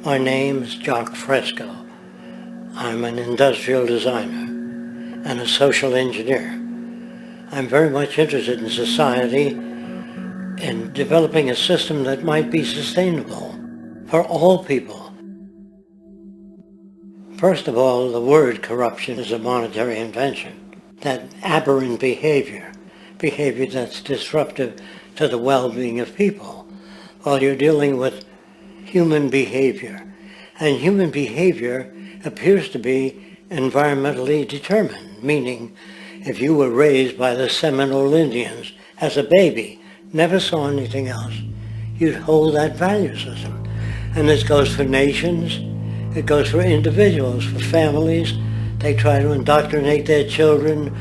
My name is Jock Fresco. I'm an industrial designer and a social engineer. I'm very much interested in society and developing a system that might be sustainable for all people. First of all, the word corruption is a monetary invention. That aberrant behavior that's disruptive to the well-being of people, while you're dealing with human behavior. And human behavior appears to be environmentally determined, meaning if you were raised by the Seminole Indians as a baby, never saw anything else, you'd hold that value system. And this goes for nations, it goes for individuals, for families. They try to indoctrinate their children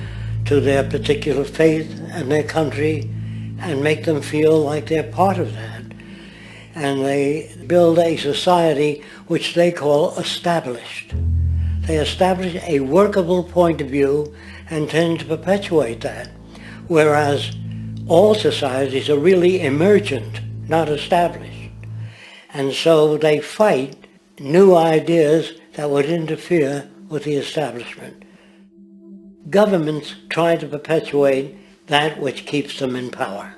to their particular faith and their country and make them feel like they're part of that. And they build a society which they call established. They establish a workable point of view and tend to perpetuate that, whereas all societies are really emergent, not established. And so they fight new ideas that would interfere with the establishment. Governments try to perpetuate that which keeps them in power.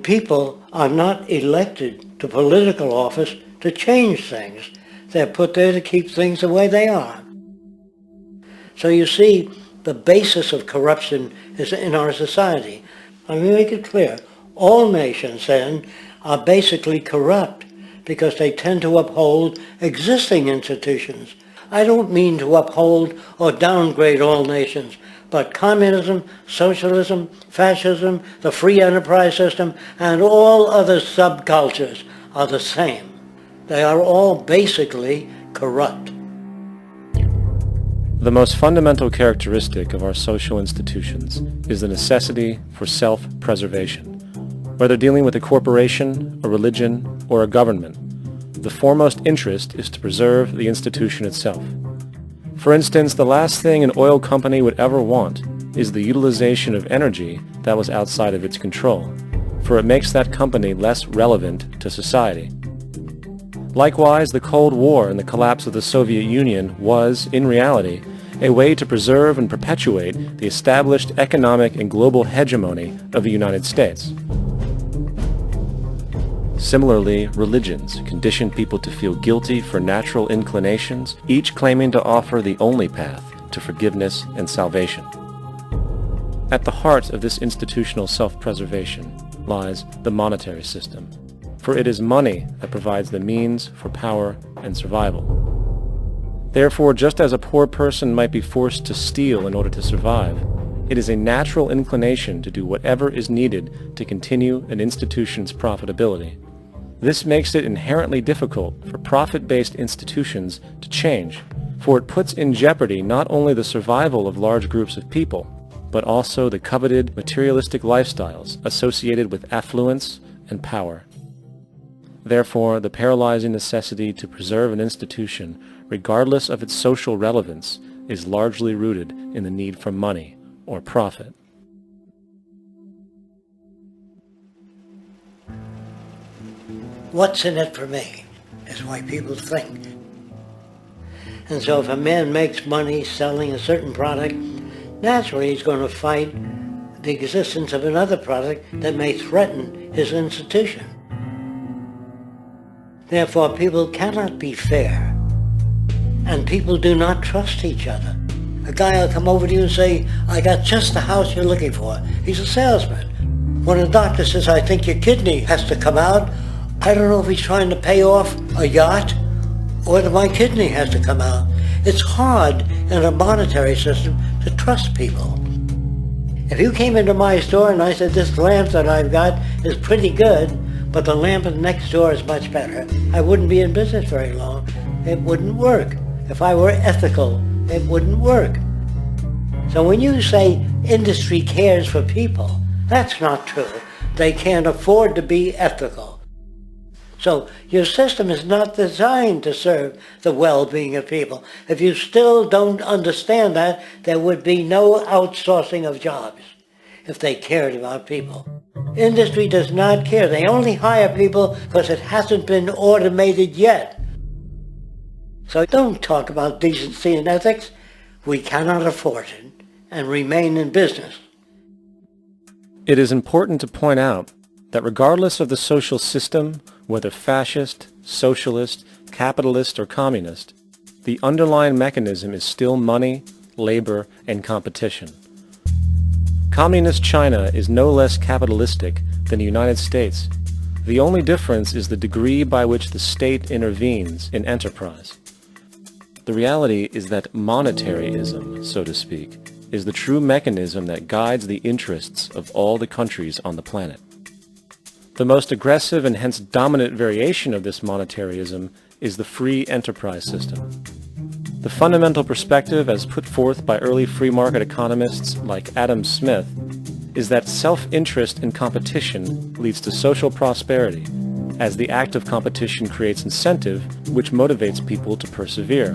People are not elected to political office to change things. They're put there to keep things the way they are. So you see, the basis of corruption is in our society. Let me make it clear. All nations then are basically corrupt because they tend to uphold existing institutions. I don't mean to uphold or downgrade all nations, but communism, socialism, fascism, the free enterprise system, and all other subcultures are the same. They are all basically corrupt. The most fundamental characteristic of our social institutions is the necessity for self-preservation. Whether dealing with a corporation, a religion, or a government, the foremost interest is to preserve the institution itself. For instance, the last thing an oil company would ever want is the utilization of energy that was outside of its control, for it makes that company less relevant to society. Likewise, the Cold War and the collapse of the Soviet Union was, in reality, a way to preserve and perpetuate the established economic and global hegemony of the United States. Similarly, religions condition people to feel guilty for natural inclinations, each claiming to offer the only path to forgiveness and salvation. At the heart of this institutional self-preservation lies the monetary system, for it is money that provides the means for power and survival. Therefore, just as a poor person might be forced to steal in order to survive, it is a natural inclination to do whatever is needed to continue an institution's profitability. This makes it inherently difficult for profit-based institutions to change, for it puts in jeopardy not only the survival of large groups of people, but also the coveted materialistic lifestyles associated with affluence and power. Therefore, the paralyzing necessity to preserve an institution, regardless of its social relevance, is largely rooted in the need for money or profit. What's in it for me is why people think. And so if a man makes money selling a certain product, naturally he's going to fight the existence of another product that may threaten his institution. Therefore, people cannot be fair, and people do not trust each other. A guy will come over to you and say, I got just the house you're looking for. He's a salesman. When a doctor says, I think your kidney has to come out, I don't know if he's trying to pay off a yacht or that my kidney has to come out. It's hard in a monetary system to trust people. If you came into my store and I said, this lamp that I've got is pretty good, but the lamp next door is much better, I wouldn't be in business very long. It wouldn't work. If I were ethical, it wouldn't work. So when you say industry cares for people, that's not true. They can't afford to be ethical. So your system is not designed to serve the well-being of people. If you still don't understand that, there would be no outsourcing of jobs if they cared about people. Industry does not care. They only hire people because it hasn't been automated yet. So don't talk about decency and ethics. We cannot afford it and remain in business. It is important to point out that regardless of the social system, whether fascist, socialist, capitalist, or communist, the underlying mechanism is still money, labor, and competition. Communist China is no less capitalistic than the United States. The only difference is the degree by which the state intervenes in enterprise. The reality is that monetaryism, so to speak, is the true mechanism that guides the interests of all the countries on the planet. The most aggressive and hence dominant variation of this monetaryism is the free enterprise system. The fundamental perspective, as put forth by early free market economists like Adam Smith, is that self-interest in competition leads to social prosperity, as the act of competition creates incentive which motivates people to persevere.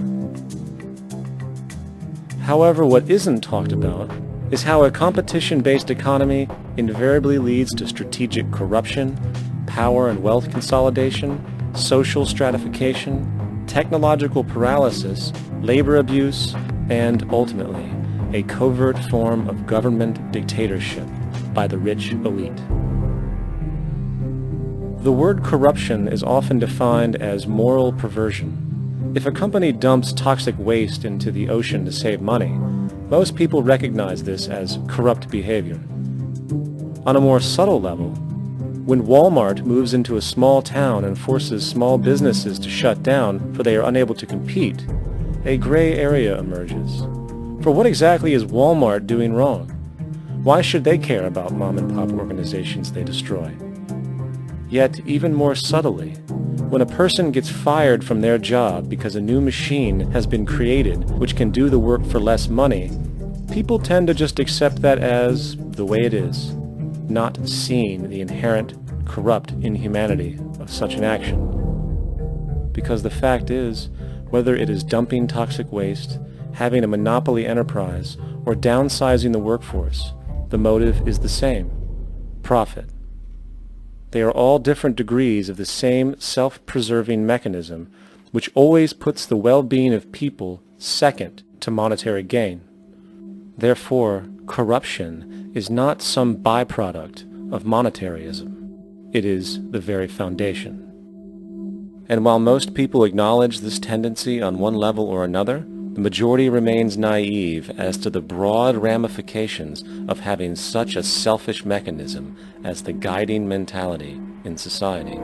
However, what isn't talked about is how a competition-based economy invariably leads to strategic corruption, power and wealth consolidation, social stratification, technological paralysis, labor abuse, and, ultimately, a covert form of government dictatorship by the rich elite. The word corruption is often defined as moral perversion. If a company dumps toxic waste into the ocean to save money, most people recognize this as corrupt behavior. On a more subtle level, when Walmart moves into a small town and forces small businesses to shut down for they are unable to compete, a gray area emerges. For what exactly is Walmart doing wrong? Why should they care about mom-and-pop organizations they destroy? Yet, even more subtly, when a person gets fired from their job because a new machine has been created which can do the work for less money, people tend to just accept that as the way it is, not seeing the inherent corrupt inhumanity of such an action. Because the fact is, whether it is dumping toxic waste, having a monopoly enterprise, or downsizing the workforce, the motive is the same: profit. They are all different degrees of the same self-preserving mechanism which always puts the well-being of people second to monetary gain. Therefore, corruption is not some byproduct of monetaryism. It is the very foundation. And while most people acknowledge this tendency on one level or another, the majority remains naive as to the broad ramifications of having such a selfish mechanism as the guiding mentality in society.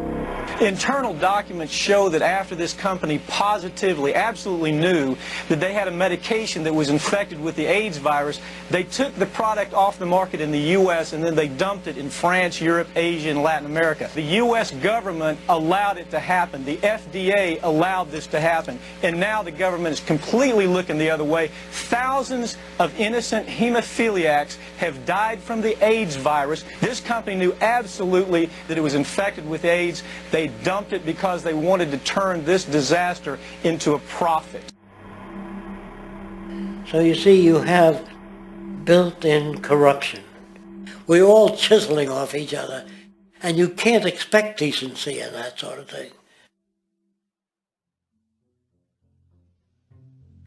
Internal documents show that after this company positively, absolutely knew that they had a medication that was infected with the AIDS virus, they took the product off the market in the U.S. and then they dumped it in France, Europe, Asia, and Latin America. The U.S. government allowed it to happen. The FDA allowed this to happen. And now the government is completely looking the other way. Thousands of innocent hemophiliacs have died from the AIDS virus. This company knew absolutely that it was infected with AIDS. They dumped it because they wanted to turn this disaster into a profit. So you see, you have built-in corruption. We're all chiseling off each other, and you can't expect decency and that sort of thing.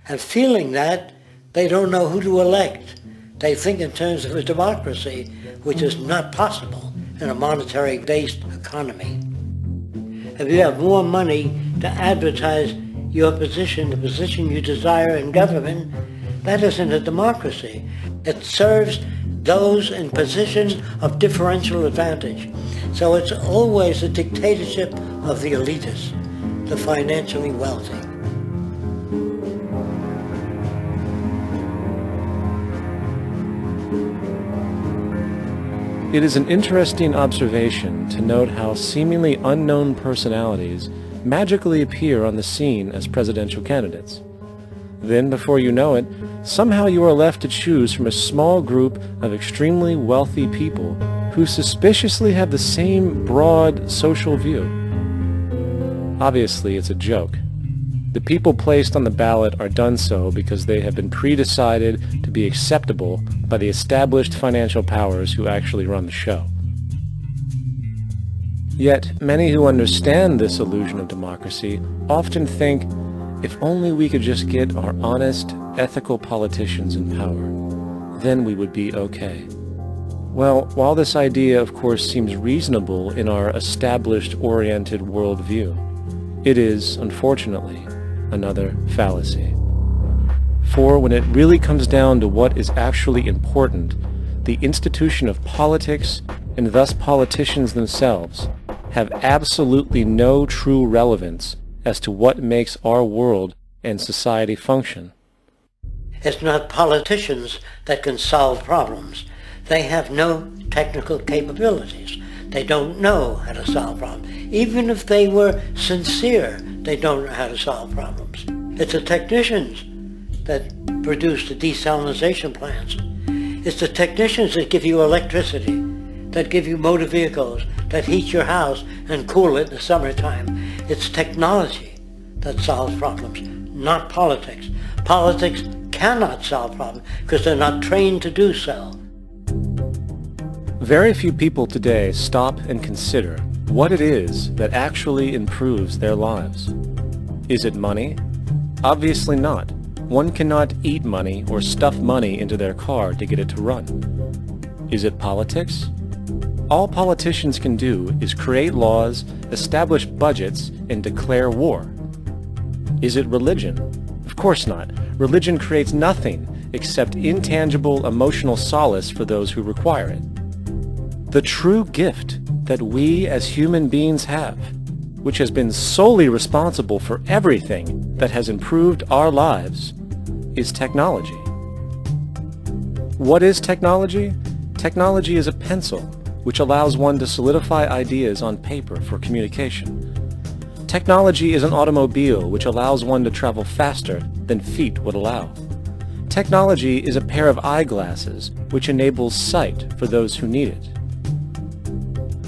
And feeling that, they don't know who to elect. They think in terms of a democracy, which is not possible in a monetary-based economy. If you have more money to advertise your position, the position you desire in government, that isn't a democracy. It serves those in positions of differential advantage. So it's always a dictatorship of the elitists, the financially wealthy. It is an interesting observation to note how seemingly unknown personalities magically appear on the scene as presidential candidates. Then, before you know it, somehow you are left to choose from a small group of extremely wealthy people who suspiciously have the same broad social view. Obviously, it's a joke. The people placed on the ballot are done so because they have been pre-decided to be acceptable by the established financial powers who actually run the show. Yet, many who understand this illusion of democracy often think, If only we could just get our honest, ethical politicians in power, then we would be okay. Well, while this idea, of course, seems reasonable in our established-oriented worldview, it is, unfortunately, another fallacy. For when it really comes down to what is actually important, the institution of politics, and thus politicians themselves, have absolutely no true relevance as to what makes our world and society function. It's not politicians that can solve problems. They have no technical capabilities. They don't know how to solve problems. Even if they were sincere, they don't know how to solve problems. It's the technicians that produce the desalination plants. It's the technicians that give you electricity, that give you motor vehicles, that heat your house and cool it in the summertime. It's technology that solves problems, not politics. Politics cannot solve problems because they're not trained to do so. Very few people today stop and consider what it is that actually improves their lives. Is it money? Obviously not. One cannot eat money or stuff money into their car to get it to run. Is it politics? All politicians can do is create laws, establish budgets, and declare war. Is it religion? Of course not. Religion creates nothing except intangible emotional solace for those who require it. The true gift that we as human beings have, which has been solely responsible for everything that has improved our lives, is technology. What is technology? Technology is a pencil, which allows one to solidify ideas on paper for communication. Technology is an automobile, which allows one to travel faster than feet would allow. Technology is a pair of eyeglasses, which enables sight for those who need it.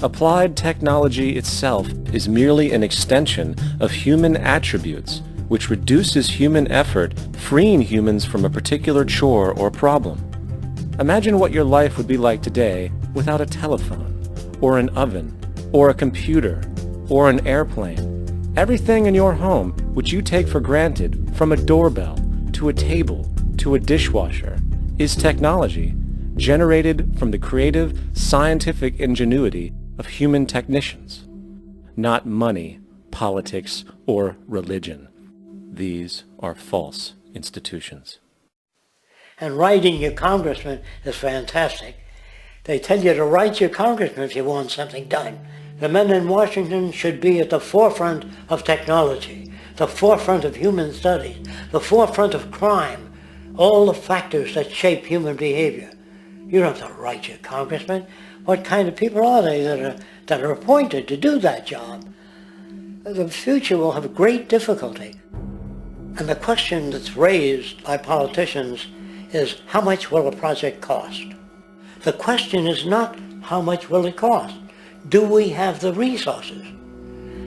Applied technology itself is merely an extension of human attributes, which reduces human effort, freeing humans from a particular chore or problem. Imagine what your life would be like today without a telephone, or an oven, or a computer, or an airplane. Everything in your home, which you take for granted, from a doorbell, to a table, to a dishwasher, is technology, generated from the creative, scientific ingenuity of human technicians, not money, politics, or religion. These are false institutions. And writing your congressman is fantastic. They tell you to write your congressman if you want something done. The men in Washington should be at the forefront of technology, the forefront of human studies, the forefront of crime, all the factors that shape human behavior. You don't have to write your congressman. What kind of people are they that are appointed to do that job? The future will have great difficulty. And the question that's raised by politicians is, how much will a project cost? The question is not, how much will it cost? Do we have the resources?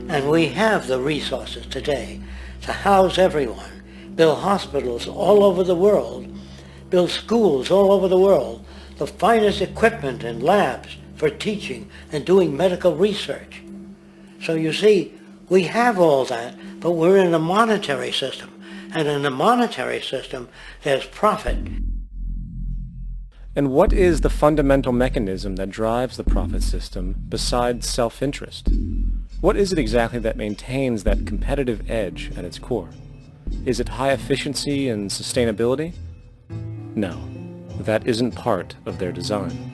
And we have the resources today to house everyone, build hospitals all over the world, build schools all over the world, the finest equipment and labs for teaching and doing medical research. So you see, we have all that, but we're in a monetary system. And in a monetary system, there's profit. And what is the fundamental mechanism that drives the profit system besides self-interest? What is it exactly that maintains that competitive edge at its core? Is it high efficiency and sustainability? No, that isn't part of their design.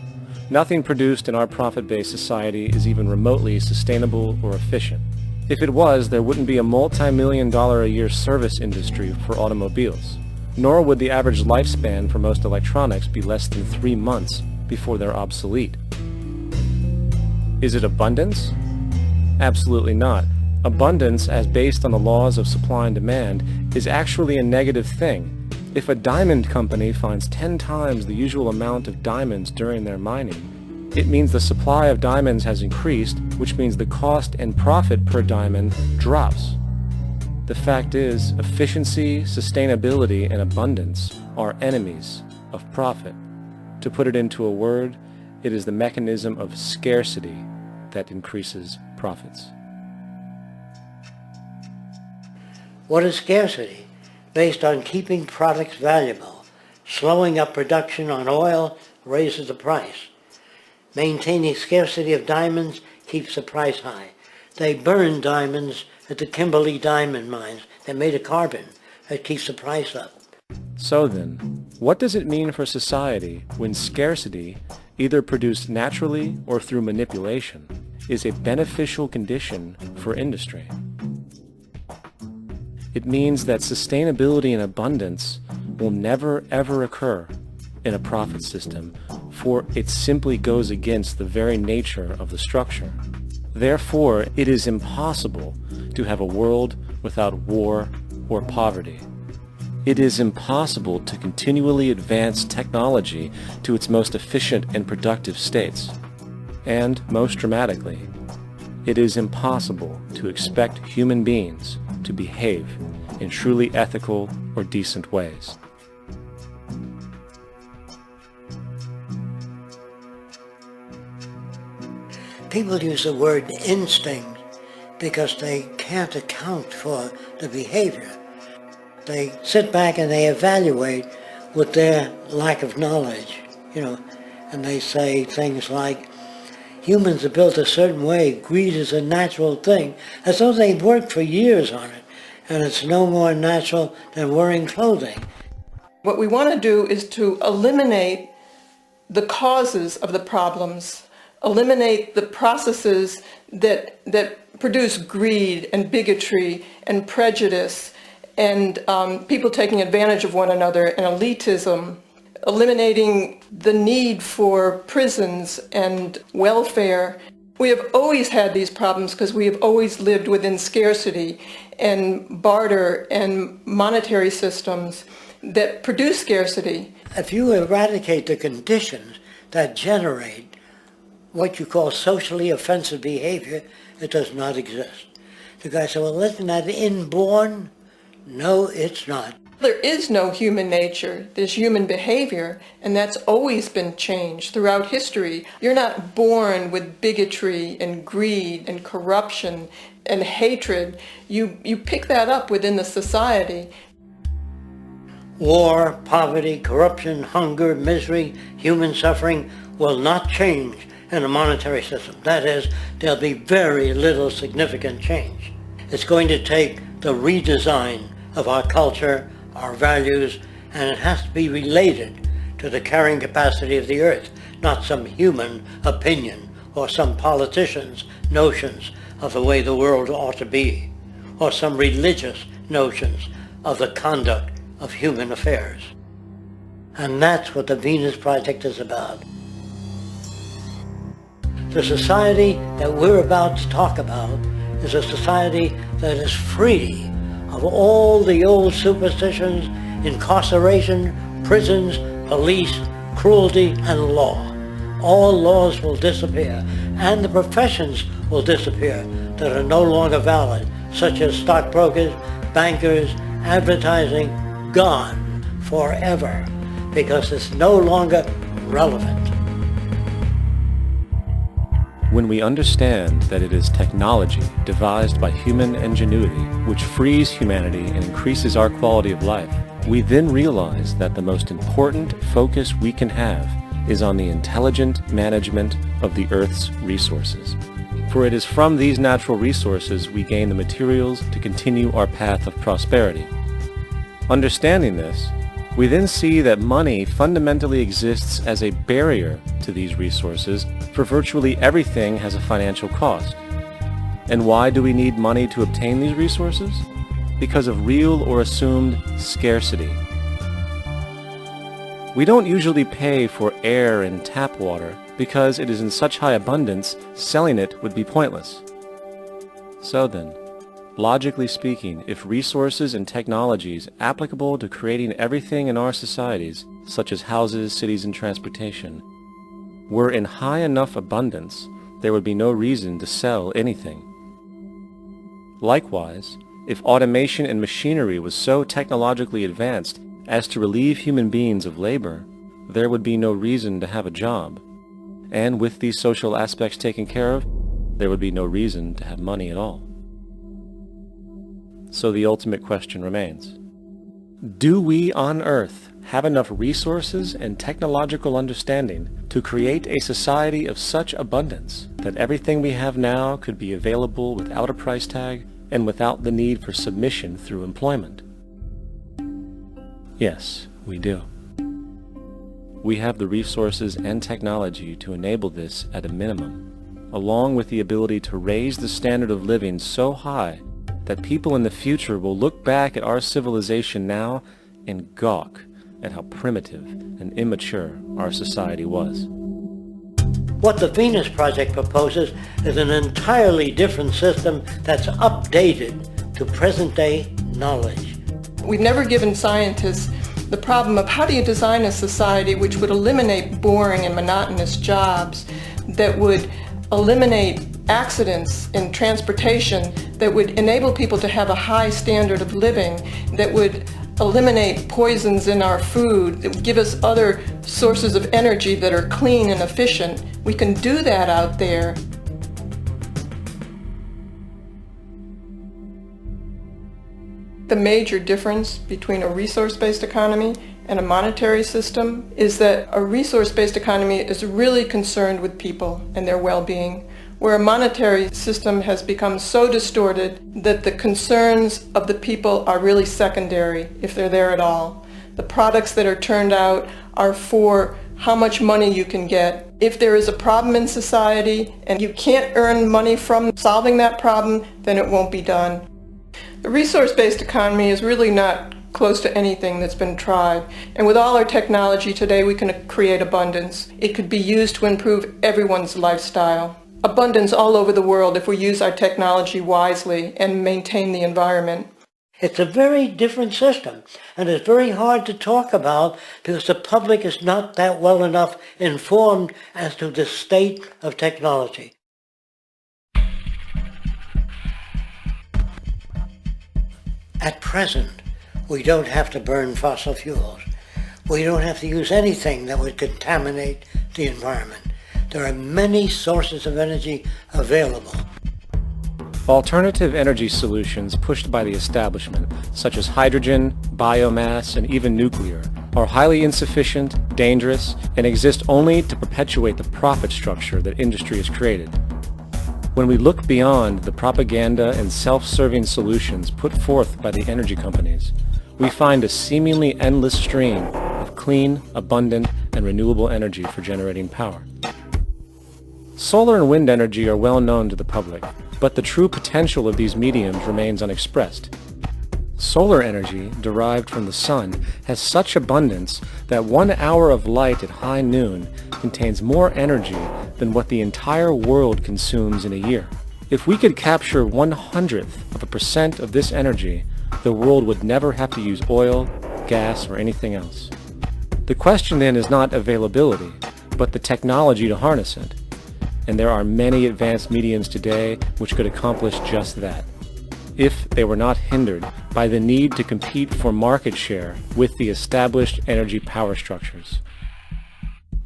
Nothing produced in our profit-based society is even remotely sustainable or efficient. If it was, there wouldn't be a multi-million-dollar-a-year service industry for automobiles, nor would the average lifespan for most electronics be less than 3 months before they're obsolete. Is it abundance? Absolutely not. Abundance, as based on the laws of supply and demand, is actually a negative thing. If a diamond company finds 10 times the usual amount of diamonds during their mining, it means the supply of diamonds has increased, which means the cost and profit per diamond drops. The fact is, efficiency, sustainability, and abundance are enemies of profit. To put it into a word, it is the mechanism of scarcity that increases profits. What is scarcity? Based on keeping products valuable. Slowing up production on oil raises the price. Maintaining scarcity of diamonds keeps the price high. They burn diamonds at the Kimberley diamond mines. They made a carbon that keeps the price up. So then, what does it mean for society when scarcity, either produced naturally or through manipulation, is a beneficial condition for industry? It means that sustainability and abundance will never ever occur in a profit system, for it simply goes against the very nature of the structure. Therefore, it is impossible to have a world without war or poverty. It is impossible to continually advance technology to its most efficient and productive states. And, most dramatically, it is impossible to expect human beings to behave in truly ethical or decent ways. People use the word instinct because they can't account for the behavior. They sit back and they evaluate with their lack of knowledge, and they say things like, humans are built a certain way, greed is a natural thing, as though they've worked for years on it, and it's no more natural than wearing clothing. What we want to do is to eliminate the causes of the problems, eliminate the processes that produce greed and bigotry and prejudice and people taking advantage of one another and elitism, eliminating the need for prisons and welfare. We have always had these problems because we have always lived within scarcity and barter and monetary systems that produce scarcity. If you eradicate the conditions that generate what you call socially offensive behavior, it does not exist. The guy said, well, isn't that inborn? No, it's not. There is no human nature, there's human behavior, and that's always been changed throughout history. You're not born with bigotry and greed and corruption and hatred. You pick that up within the society. War, poverty, corruption, hunger, misery, human suffering will not change in a monetary system. That is, there'll be very little significant change. It's going to take the redesign of our culture, our values, and it has to be related to the carrying capacity of the earth, not some human opinion or some politician's notions of the way the world ought to be, or some religious notions of the conduct of human affairs. And that's what the Venus Project is about. The society that we're about to talk about is a society that is free of all the old superstitions, incarceration, prisons, police, cruelty, and law. All laws will disappear, and the professions will disappear that are no longer valid, such as stockbrokers, bankers, advertising, gone forever, because it's no longer relevant. When we understand that it is technology devised by human ingenuity which frees humanity and increases our quality of life, we then realize that the most important focus we can have is on the intelligent management of the Earth's resources. For it is from these natural resources we gain the materials to continue our path of prosperity. Understanding this, we then see that money fundamentally exists as a barrier to these resources, for virtually everything has a financial cost. And why do we need money to obtain these resources? Because of real or assumed scarcity. We don't usually pay for air and tap water because it is in such high abundance, selling it would be pointless. So then, logically speaking, if resources and technologies applicable to creating everything in our societies, such as houses, cities, and transportation, were in high enough abundance, there would be no reason to sell anything. Likewise, if automation and machinery was so technologically advanced as to relieve human beings of labor, there would be no reason to have a job. And with these social aspects taken care of, there would be no reason to have money at all. So the ultimate question remains. Do we on Earth have enough resources and technological understanding to create a society of such abundance that everything we have now could be available without a price tag and without the need for submission through employment? Yes, we do. We have the resources and technology to enable this at a minimum, along with the ability to raise the standard of living so high that people in the future will look back at our civilization now and gawk at how primitive and immature our society was. What the Venus Project proposes is an entirely different system that's updated to present-day knowledge. We've never given scientists the problem of how do you design a society which would eliminate boring and monotonous jobs, that would eliminate accidents in transportation, that would enable people to have a high standard of living, that would eliminate poisons in our food, that would give us other sources of energy that are clean and efficient. We can do that out there. The major difference between a resource-based economy and a monetary system is that a resource-based economy is really concerned with people and their well-being, where a monetary system has become so distorted that the concerns of the people are really secondary, if they're there at all. The products that are turned out are for how much money you can get. If there is a problem in society and you can't earn money from solving that problem, then it won't be done. The resource-based economy is really not close to anything that's been tried. And with all our technology today, we can create abundance. It could be used to improve everyone's lifestyle. Abundance all over the world if we use our technology wisely and maintain the environment. It's a very different system, and it's very hard to talk about because the public is not that well enough informed as to the state of technology. At present, we don't have to burn fossil fuels. We don't have to use anything that would contaminate the environment. There are many sources of energy available. Alternative energy solutions pushed by the establishment, such as hydrogen, biomass, and even nuclear, are highly insufficient, dangerous, and exist only to perpetuate the profit structure that industry has created. When we look beyond the propaganda and self-serving solutions put forth by the energy companies, we find a seemingly endless stream of clean, abundant, and renewable energy for generating power. Solar and wind energy are well known to the public, but the true potential of these mediums remains unexpressed. Solar energy, derived from the sun, has such abundance that 1 hour of light at high noon contains more energy than what the entire world consumes in a year. If we could capture 1/100% of this energy, the world would never have to use oil, gas, or anything else. The question then is not availability, but the technology to harness it. And there are many advanced mediums today which could accomplish just that, if they were not hindered by the need to compete for market share with the established energy power structures.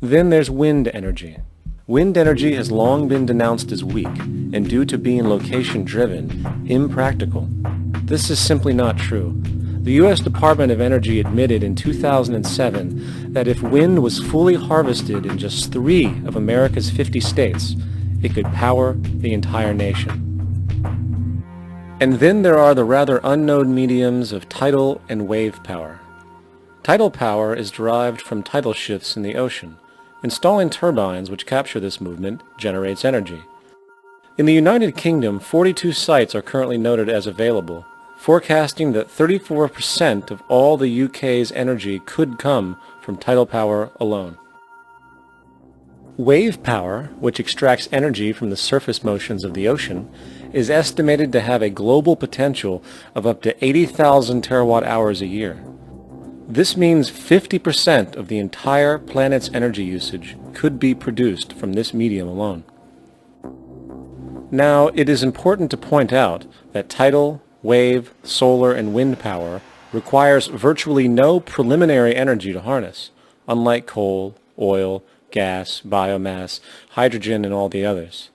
Then there's wind energy. Wind energy has long been denounced as weak, and due to being location-driven, impractical. This is simply not true. The U.S. Department of Energy admitted in 2007 that if wind was fully harvested in just 3 of America's 50 states, it could power the entire nation. And then there are the rather unknown mediums of tidal and wave power. Tidal power is derived from tidal shifts in the ocean. Installing turbines which capture this movement generates energy. In the United Kingdom, 42 sites are currently noted as available, forecasting that 34% of all the UK's energy could come from tidal power alone. Wave power, which extracts energy from the surface motions of the ocean, is estimated to have a global potential of up to 80,000 terawatt-hours a year. This means 50% of the entire planet's energy usage could be produced from this medium alone. Now, it is important to point out that tidal, wave, solar, and wind power requires virtually no preliminary energy to harness, unlike coal, oil, gas, biomass, hydrogen, and all the others.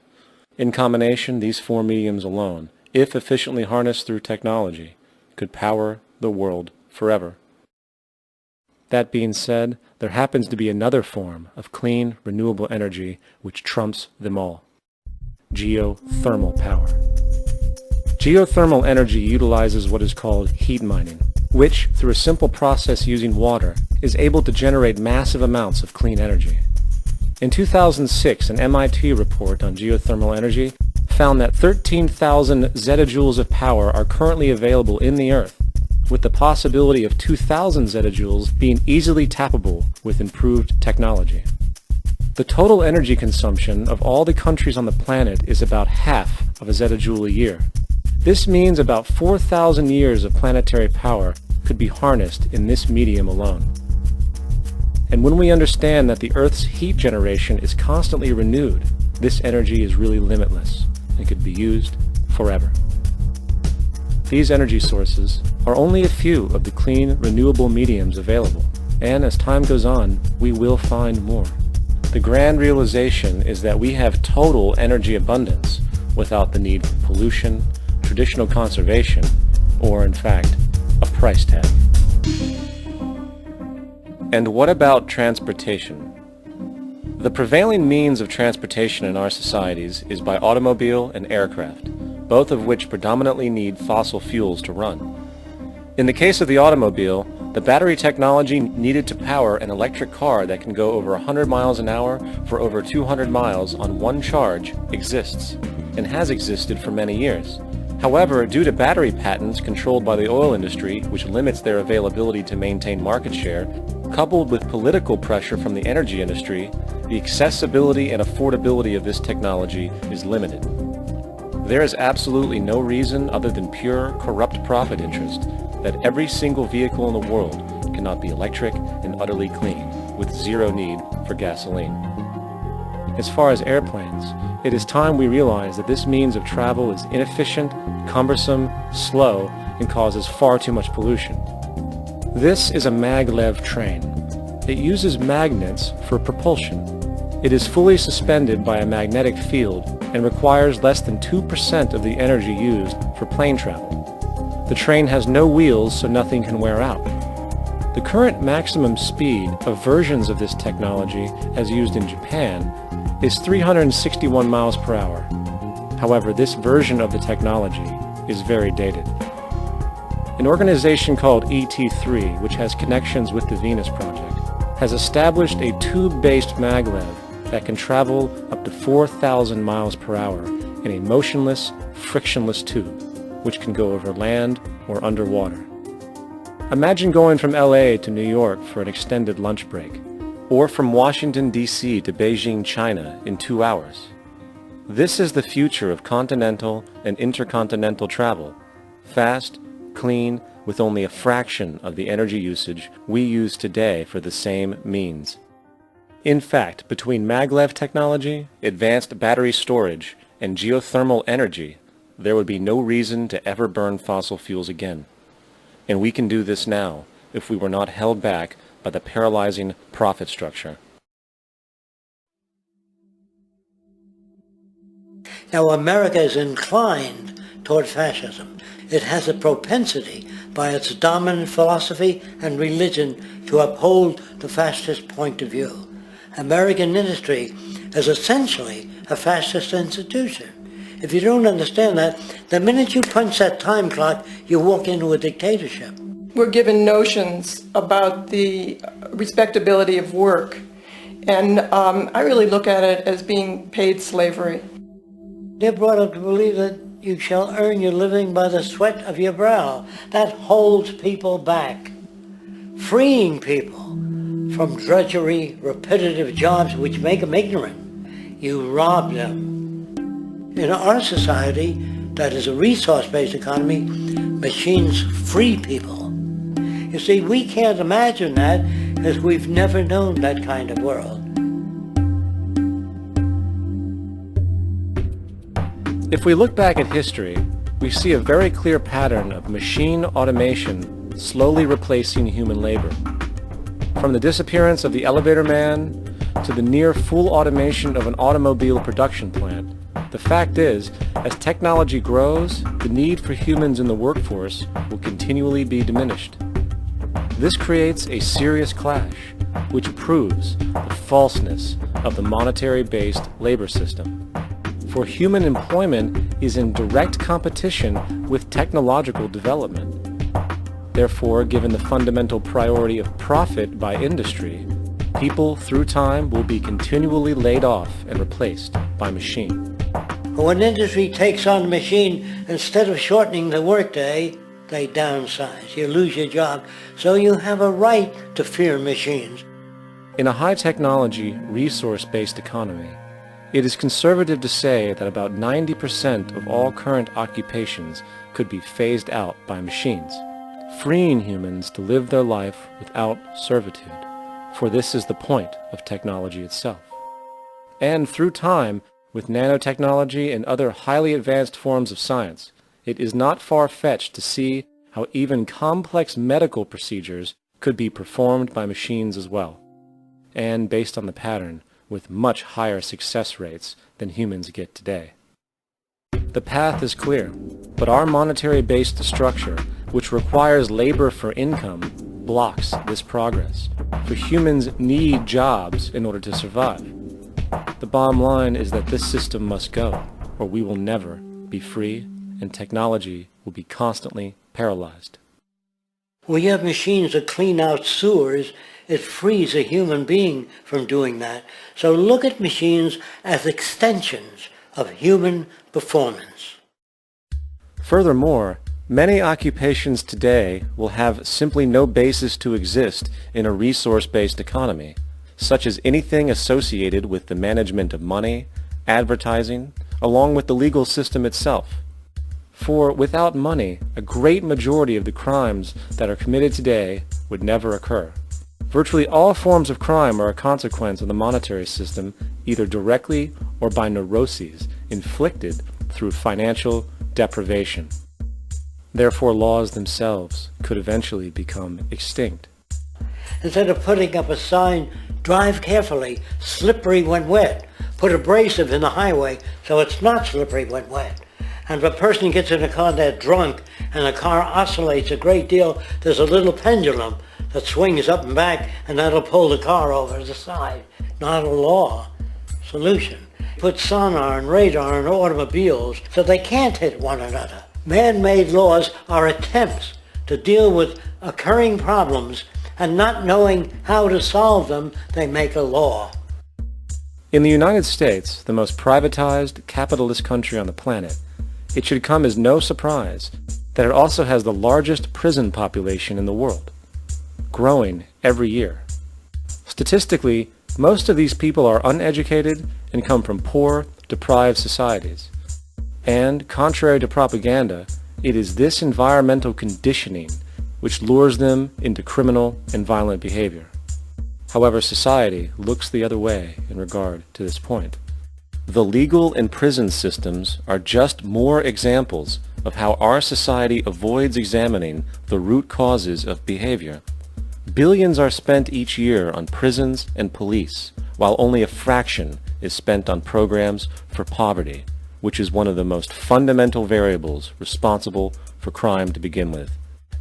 In combination, these 4 mediums alone, if efficiently harnessed through technology, could power the world forever. That being said, there happens to be another form of clean, renewable energy which trumps them all: geothermal power. Geothermal energy utilizes what is called heat mining, which, through a simple process using water, is able to generate massive amounts of clean energy. In 2006, an MIT report on geothermal energy found that 13,000 zettajoules of power are currently available in the Earth, with the possibility of 2,000 zettajoules being easily tappable with improved technology. The total energy consumption of all the countries on the planet is about half of a zettajoule a year. This means about 4,000 years of planetary power could be harnessed in this medium alone. And when we understand that the Earth's heat generation is constantly renewed, this energy is really limitless and could be used forever. These energy sources are only a few of the clean, renewable mediums available, and as time goes on, we will find more. The grand realization is that we have total energy abundance without the need for pollution, traditional conservation, or in fact, a price tag. And what about transportation? The prevailing means of transportation in our societies is by automobile and aircraft, both of which predominantly need fossil fuels to run. In the case of the automobile, the battery technology needed to power an electric car that can go over 100 miles an hour for over 200 miles on one charge exists, and has existed for many years. However, due to battery patents controlled by the oil industry, which limits their availability to maintain market share, coupled with political pressure from the energy industry, the accessibility and affordability of this technology is limited. There is absolutely no reason other than pure, corrupt profit interest that every single vehicle in the world cannot be electric and utterly clean, with zero need for gasoline. As far as airplanes, it is time we realize that this means of travel is inefficient, cumbersome, slow, and causes far too much pollution. This is a maglev train. It uses magnets for propulsion. It is fully suspended by a magnetic field and requires less than 2% of the energy used for plane travel. The train has no wheels, so nothing can wear out. The current maximum speed of versions of this technology, as used in Japan, is 361 miles per hour. However, this version of the technology is very dated. An organization called ET3, which has connections with the Venus Project, has established a tube-based maglev that can travel up to 4,000 miles per hour in a motionless, frictionless tube, which can go over land or underwater. Imagine going from LA to New York for an extended lunch break, or from Washington, D.C. to Beijing, China in 2 hours. This is the future of continental and intercontinental travel, fast, clean, with only a fraction of the energy usage we use today for the same means. In fact, between maglev technology, advanced battery storage, and geothermal energy, there would be no reason to ever burn fossil fuels again. And we can do this now if we were not held back by the paralyzing profit structure. Now, America is inclined toward fascism. It has a propensity by its dominant philosophy and religion to uphold the fascist point of view. American industry is essentially a fascist institution. If you don't understand that, the minute you punch that time clock, you walk into a dictatorship. We're given notions about the respectability of work, and I really look at it as being paid slavery. They're brought up to believe that you shall earn your living by the sweat of your brow. That holds people back, freeing people from drudgery, repetitive jobs which make them ignorant. You rob them. In our society, that is a resource-based economy, machines free people. You see, we can't imagine that because we've never known that kind of world. If we look back at history, we see a very clear pattern of machine automation slowly replacing human labor. From the disappearance of the elevator man to the near full automation of an automobile production plant, The fact is, as technology grows, the need for humans in the workforce will continually be diminished. This creates a serious clash, which proves the falseness of the monetary-based labor system. For human employment is in direct competition with technological development. Therefore, given the fundamental priority of profit by industry, people through time will be continually laid off and replaced by machine. When industry takes on a machine, instead of shortening the workday, they downsize. You lose your job. So you have a right to fear machines. In a high-technology, resource-based economy, it is conservative to say that about 90% of all current occupations could be phased out by machines, freeing humans to live their life without servitude, for this is the point of technology itself. And through time, with nanotechnology and other highly advanced forms of science, it is not far-fetched to see how even complex medical procedures could be performed by machines as well, and based on the pattern, with much higher success rates than humans get today. The path is clear, but our monetary-based structure, which requires labor for income, blocks this progress, for humans need jobs in order to survive. The bottom line is that this system must go, or we will never be free, and technology will be constantly paralyzed. When you have machines that clean out sewers, it frees a human being from doing that. So look at machines as extensions of human performance. Furthermore, many occupations today will have simply no basis to exist in a resource-based economy, such as anything associated with the management of money, advertising, along with the legal system itself. For without money, a great majority of the crimes that are committed today would never occur. Virtually all forms of crime are a consequence of the monetary system, either directly or by neuroses inflicted through financial deprivation. Therefore, laws themselves could eventually become extinct. Instead of putting up a sign, drive carefully, slippery when wet, put abrasive in the highway so it's not slippery when wet. And if a person gets in a car that's drunk and the car oscillates a great deal, there's a little pendulum that swings up and back, and that'll pull the car over to the side. Not a law solution. Put sonar and radar in automobiles so they can't hit one another. Man-made laws are attempts to deal with occurring problems, and not knowing how to solve them, they make a law. In the United States, the most privatized, capitalist country on the planet, it should come as no surprise that it also has the largest prison population in the world, growing every year. Statistically, most of these people are uneducated and come from poor, deprived societies. And, contrary to propaganda, it is this environmental conditioning which lures them into criminal and violent behavior. However, society looks the other way in regard to this point. The legal and prison systems are just more examples of how our society avoids examining the root causes of behavior. Billions are spent each year on prisons and police, while only a fraction is spent on programs for poverty, which is one of the most fundamental variables responsible for crime to begin with.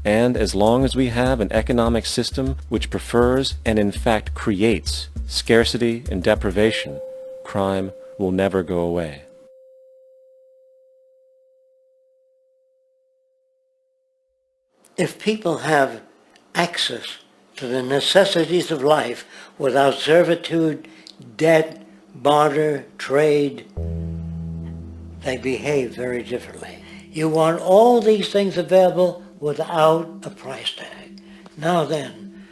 And as long as we have an economic system which prefers and in fact creates scarcity and deprivation, crime will never go away. If people have access to the necessities of life without servitude, debt, barter, trade, they behave very differently. You want all these things available without a price tag. Now then,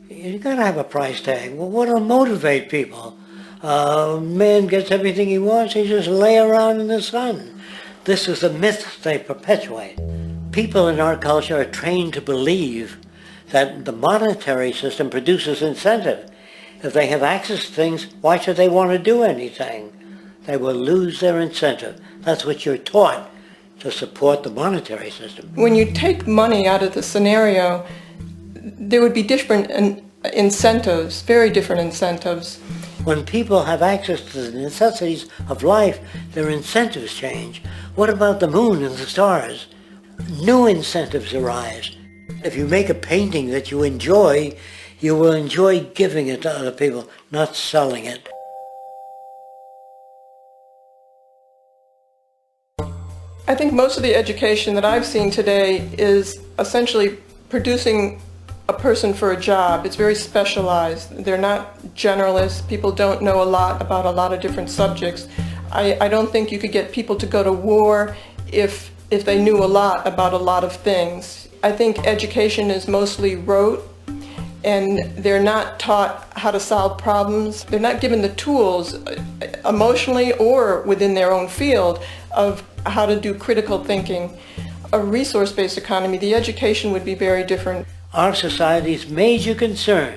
you gotta have a price tag. Well, what'll motivate people? Man gets everything he wants, he just lay around in the sun. This is a myth they perpetuate. People in our culture are trained to believe that the monetary system produces incentive. If they have access to things, why should they want to do anything? They will lose their incentive. That's what you're taught to support the monetary system. When you take money out of the scenario, there would be different incentives, very different incentives. When people have access to the necessities of life, their incentives change. What about the moon and the stars? New incentives arise. If you make a painting that you enjoy, you will enjoy giving it to other people, not selling it. I think most of the education that I've seen today is essentially producing a person for a job. It's very specialized. They're not generalists. People don't know a lot about a lot of different subjects. I don't think you could get people to go to war if they knew a lot about a lot of things. I think education is mostly rote, and they're not taught how to solve problems. They're not given the tools emotionally or within their own field of how to do critical thinking. A resource-based economy, the education would be very different. Our society's major concern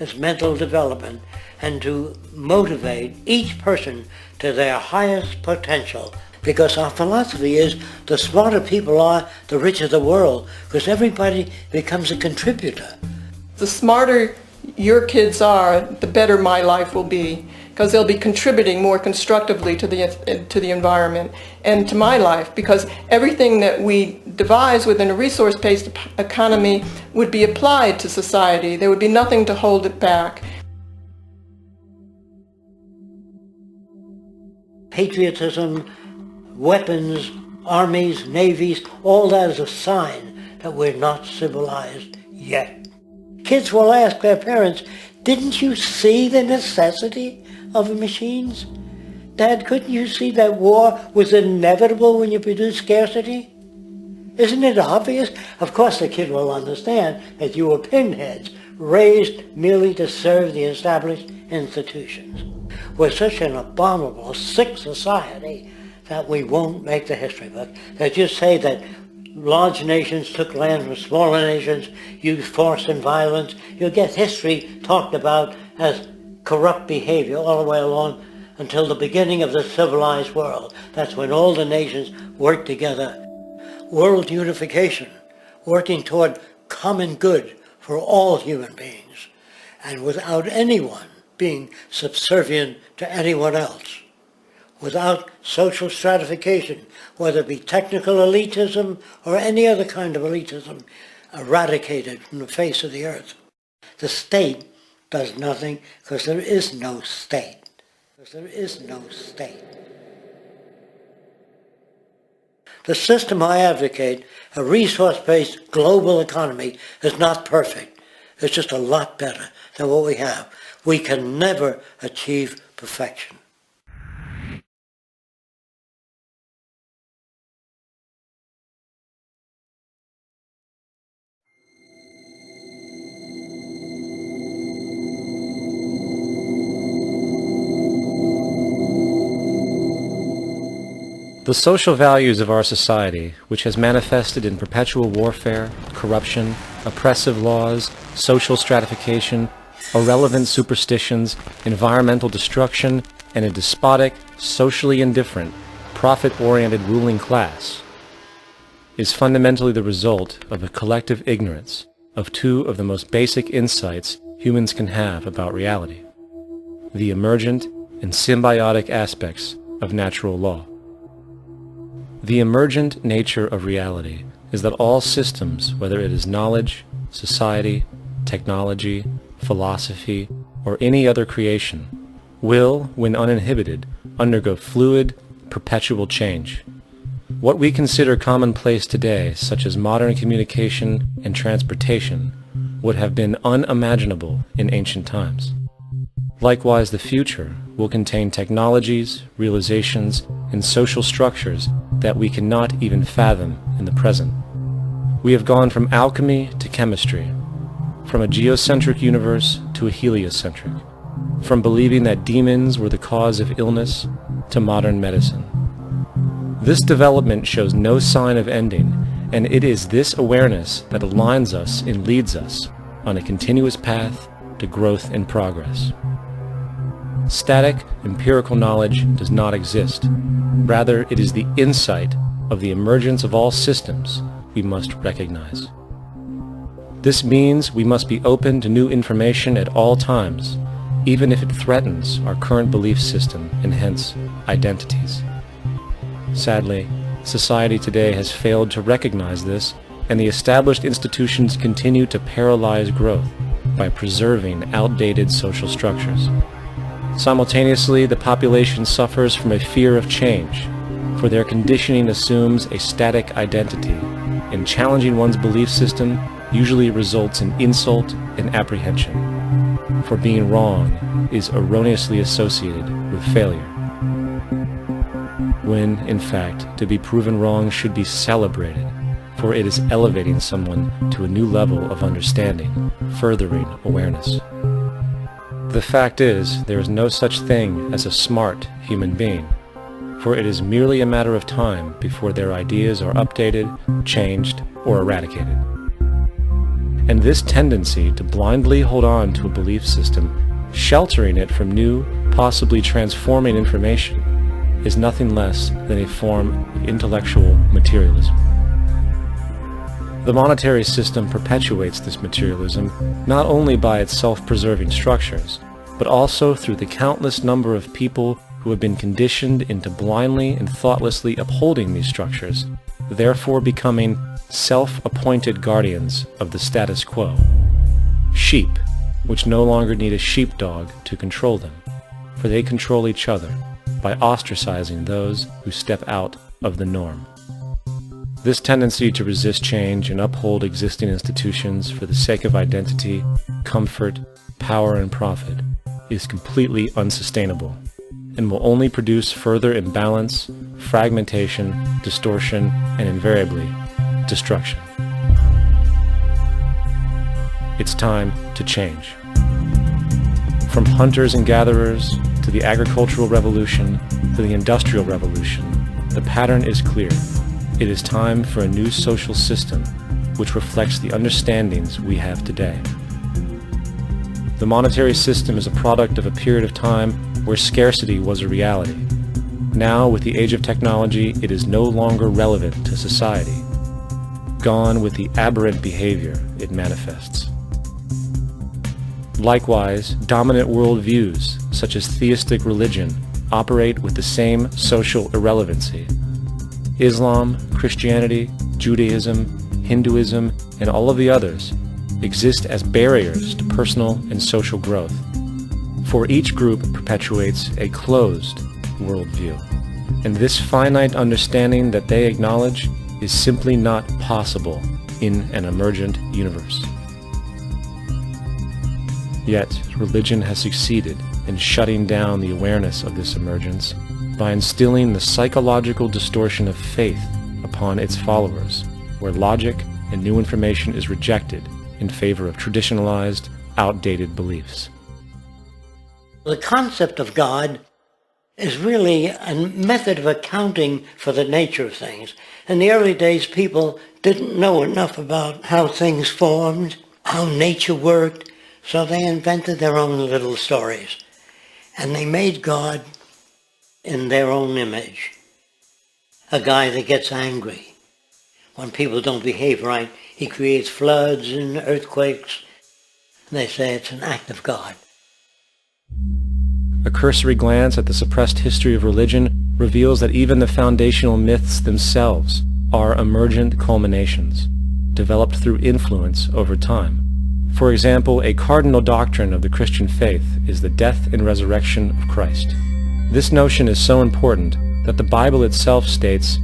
is mental development and to motivate each person to their highest potential. Because our philosophy is the smarter people are, the richer the world, because everybody becomes a contributor. The smarter your kids are, the better my life will be, because they'll be contributing more constructively to the environment and to my life, because everything that we devise within a resource-based economy would be applied to society. There would be nothing to hold it back. Patriotism, weapons, armies, navies, all that is a sign that we're not civilized yet. Kids will ask their parents, didn't you see the necessity of the machines? Dad, couldn't you see that war was inevitable when you produce scarcity? Isn't it obvious? Of course the kid will understand that you were pinheads, raised merely to serve the established institutions. We're such an abominable, sick society that we won't make the history book. They just say that large nations took land from smaller nations, used force and violence. You'll get history talked about as corrupt behavior all the way along until the beginning of the civilized world. That's when all the nations work together. World unification, working toward common good for all human beings, and without anyone being subservient to anyone else. Without social stratification, whether it be technical elitism or any other kind of elitism, eradicated from the face of the earth. The state does nothing because there is no state. Because there is no state. The system I advocate, a resource-based global economy, is not perfect. It's just a lot better than what we have. We can never achieve perfection. The social values of our society, which has manifested in perpetual warfare, corruption, oppressive laws, social stratification, irrelevant superstitions, environmental destruction, and a despotic, socially indifferent, profit-oriented ruling class, is fundamentally the result of a collective ignorance of two of the most basic insights humans can have about reality: the emergent and symbiotic aspects of natural law. The emergent nature of reality is that all systems, whether it is knowledge, society, technology, philosophy, or any other creation, will, when uninhibited, undergo fluid, perpetual change. What we consider commonplace today, such as modern communication and transportation, would have been unimaginable in ancient times. Likewise, the future will contain technologies, realizations, and social structures that we cannot even fathom in the present. We have gone from alchemy to chemistry, from a geocentric universe to a heliocentric, from believing that demons were the cause of illness to modern medicine. This development shows no sign of ending, and it is this awareness that aligns us and leads us on a continuous path to growth and progress. Static, empirical knowledge does not exist. Rather, it is the insight of the emergence of all systems we must recognize. This means we must be open to new information at all times, even if it threatens our current belief system and hence identities. Sadly, society today has failed to recognize this, and the established institutions continue to paralyze growth by preserving outdated social structures. Simultaneously, the population suffers from a fear of change, for their conditioning assumes a static identity, and challenging one's belief system usually results in insult and apprehension, for being wrong is erroneously associated with failure, when, in fact, to be proven wrong should be celebrated, for it is elevating someone to a new level of understanding, furthering awareness. The fact is, there is no such thing as a smart human being, for it is merely a matter of time before their ideas are updated, changed, or eradicated. And this tendency to blindly hold on to a belief system, sheltering it from new, possibly transforming information, is nothing less than a form of intellectual materialism. The monetary system perpetuates this materialism not only by its self-preserving structures, but also through the countless number of people who have been conditioned into blindly and thoughtlessly upholding these structures, therefore becoming self-appointed guardians of the status quo. Sheep, which no longer need a sheepdog to control them, for they control each other by ostracizing those who step out of the norm. This tendency to resist change and uphold existing institutions for the sake of identity, comfort, power, and profit is completely unsustainable and will only produce further imbalance, fragmentation, distortion, and invariably, destruction. It's time to change. From hunters and gatherers to the agricultural revolution to the industrial revolution, the pattern is clear. It is time for a new social system which reflects the understandings we have today. The monetary system is a product of a period of time where scarcity was a reality. Now, with the age of technology, it is no longer relevant to society. Gone with the aberrant behavior it manifests. Likewise, dominant worldviews, such as theistic religion, operate with the same social irrelevancy. Islam, Christianity, Judaism, Hinduism, and all of the others exist as barriers to personal and social growth, for each group perpetuates a closed worldview, and this finite understanding that they acknowledge is simply not possible in an emergent universe. Yet, religion has succeeded in shutting down the awareness of this emergence by instilling the psychological distortion of faith upon its followers, where logic and new information is rejected in favor of traditionalized, outdated beliefs. The concept of God is really a method of accounting for the nature of things. In the early days, people didn't know enough about how things formed, how nature worked, so they invented their own little stories. And they made God in their own image. A guy that gets angry. When people don't behave right, he creates floods and earthquakes. They say it's an act of God. A cursory glance at the suppressed history of religion reveals that even the foundational myths themselves are emergent culminations, developed through influence over time. For example, a cardinal doctrine of the Christian faith is the death and resurrection of Christ. This notion is so important that the Bible itself states,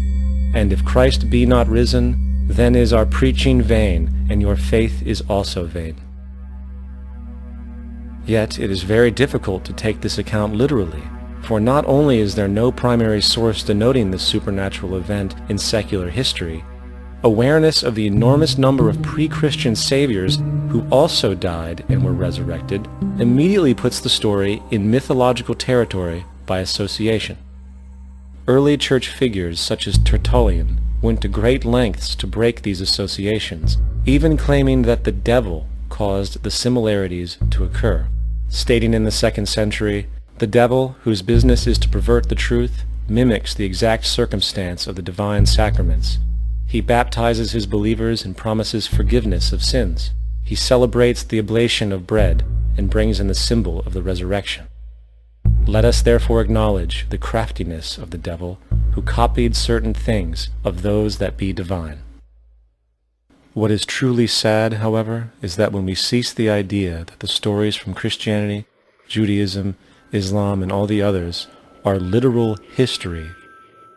"And if Christ be not risen, then is our preaching vain, and your faith is also vain." Yet it is very difficult to take this account literally, for not only is there no primary source denoting this supernatural event in secular history, awareness of the enormous number of pre-Christian saviors who also died and were resurrected immediately puts the story in mythological territory by association. Early church figures such as Tertullian went to great lengths to break these associations, even claiming that the devil caused the similarities to occur, stating in the 2nd century, "The devil, whose business is to pervert the truth, mimics the exact circumstance of the divine sacraments. He baptizes his believers and promises forgiveness of sins. he celebrates the oblation of bread and brings in the symbol of the resurrection. Let us therefore acknowledge the craftiness of the devil, who copied certain things of those that be divine. What is truly sad, however, is that when we cease the idea that the stories from Christianity, Judaism, Islam, and all the others are literal history,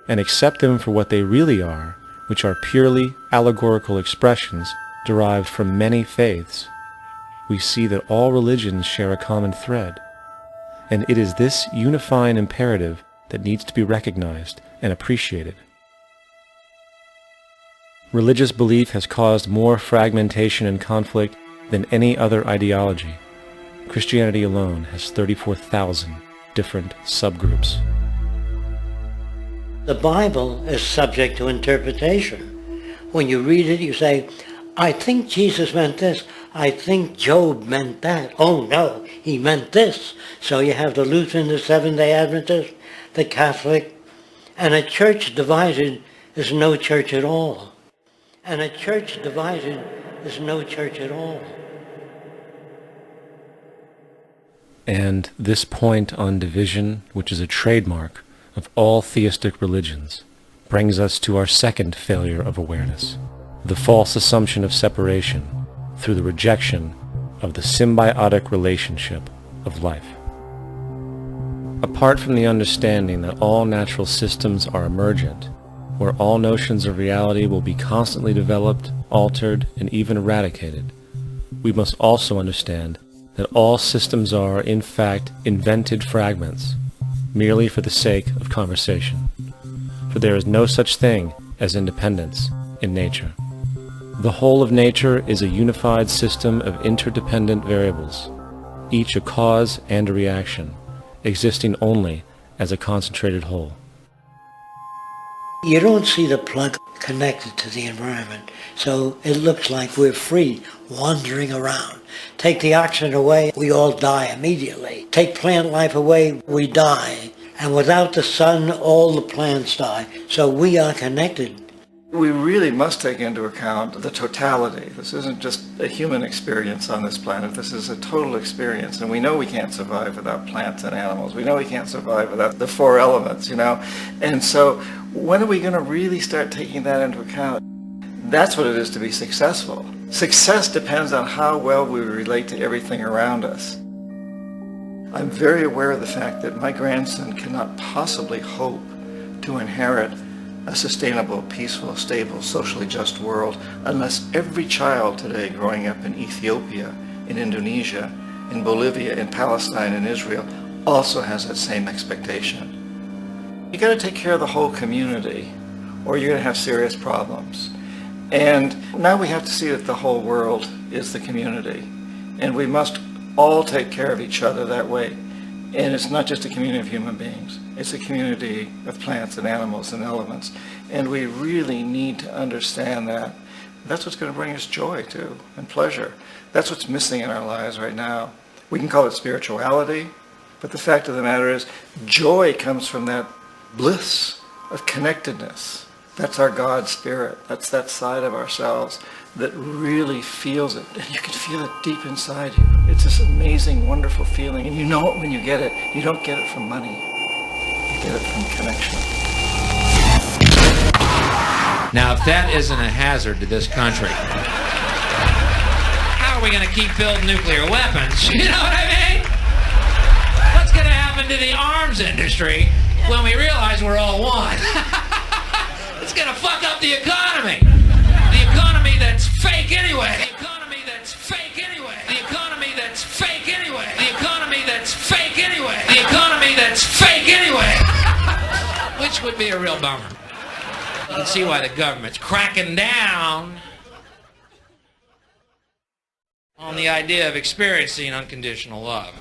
and accept them for what they really are, which are purely allegorical expressions derived from many faiths, we see that all religions share a common thread, and it is this unifying imperative that needs to be recognized and appreciated. Religious belief has caused more fragmentation and conflict than any other ideology. Christianity alone has 34,000 different subgroups. The Bible is subject to interpretation. When you read it, you say, I think Jesus meant this. I think Job meant that. Oh no, he meant this. So you have the Lutheran, the Seventh-day Adventist, the Catholic, and a church divided is no church at all. And a church divided is no church at all. And this point on division, which is a trademark of all theistic religions, brings us to our second failure of awareness, the false assumption of separation through the rejection of the symbiotic relationship of life. Apart from the understanding that all natural systems are emergent, where all notions of reality will be constantly developed, altered, and even eradicated, we must also understand that all systems are, in fact, invented fragments, merely for the sake of conversation. For there is no such thing as independence in nature. The whole of nature is a unified system of interdependent variables, each a cause and a reaction, existing only as a concentrated whole. You don't see the plug connected to the environment, so it looks like we're free, wandering around. Take the oxygen away, we all die immediately. Take plant life away, we die. And without the sun, all the plants die. So we are connected. We really must take into account the totality. This isn't just a human experience on this planet. This is a total experience. And we know we can't survive without plants and animals. We know we can't survive without the four elements, And so when are we going to really start taking that into account? That's what it is to be successful. Success depends on how well we relate to everything around us. I'm very aware of the fact that my grandson cannot possibly hope to inherit a sustainable, peaceful, stable, socially just world unless every child today growing up in Ethiopia, in Indonesia, in Bolivia, in Palestine, in Israel also has that same expectation. You got to take care of the whole community or you're going to have serious problems. And now we have to see that the whole world is the community. And we must all take care of each other that way. And it's not just a community of human beings. It's a community of plants and animals and elements. And we really need to understand that. That's what's going to bring us joy, too, and pleasure. That's what's missing in our lives right now. We can call it spirituality, but the fact of the matter is joy comes from that bliss of connectedness. That's our God spirit. That's that side of ourselves that really feels it. And you can feel it deep inside you. It's this amazing, wonderful feeling. And you know it when you get it. You don't get it from money. You get it from connection. Now, if that isn't a hazard to this country, how are we going to keep building nuclear weapons? You know what I mean? What's going to happen to the arms industry when we realize we're all one? It's going to fuck up the economy. The economy that's fake anyway. The economy that's fake anyway. The economy that's fake anyway. The economy that's fake anyway. The economy that's fake anyway. Which would be a real bummer. You can see why the government's cracking down on the idea of experiencing unconditional love.